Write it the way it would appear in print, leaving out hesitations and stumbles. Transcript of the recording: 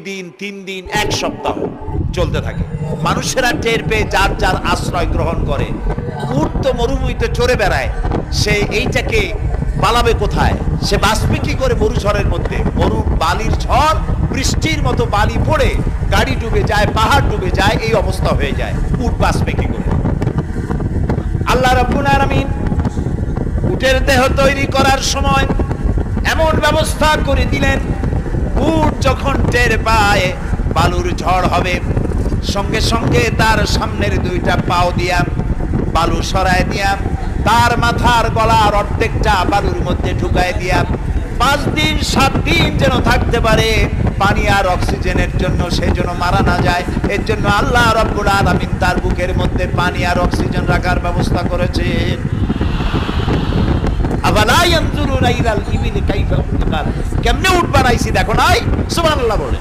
দিন 3 দিন 1 সপ্তাহ চলতে থাকে। মানুষেরা টের পেয়ে যার যার আশ্রয় গ্রহণ করে। উট তো মরুভূমিতে চড়ে বেড়ায়, সে এইটাকে পালাবে কোথায়? সে বাঁচবে কি করে মরুঝড়ের মধ্যে? বালির ঝড়, বৃষ্টির মতো বালি পড়ে গাড়ি ডুবে যায়, পাহাড় ডুবে যায়, এই অবস্থা হয়ে যায়। উট বাঁচবে কি করে? আল্লাহ রাব্বুল আলামিন উটের দেহ তৈরি করার সময় এমন ব্যবস্থা করে দিলেন, উট যখন টের পায় বালুর ঝড় হবে, সঙ্গে সঙ্গে তার সামনের 2টা পাও দিয়া বালু সরায় দিয়া তার মাথার গলার অর্ধেকটা বালুর মধ্যে ঢুকায় দিয়া 5 দিন 7 দিন যেন থাকতে পারে, পানি আর অক্সিজেনের জন্য সে যেন মারা না যায়। এর জন্য আল্লাহ রাব্বুল আলামিন তার বুকের মধ্যে পানি আর অক্সিজেন রাখার ব্যবস্থা করেছেন। আফালা ইয়ানজুরুনা ইলাল ইবিলি কাইফা খুলিকাত, কেমনে উট বানাইছি দেখো নাই? সুবহানাল্লাহ বলে।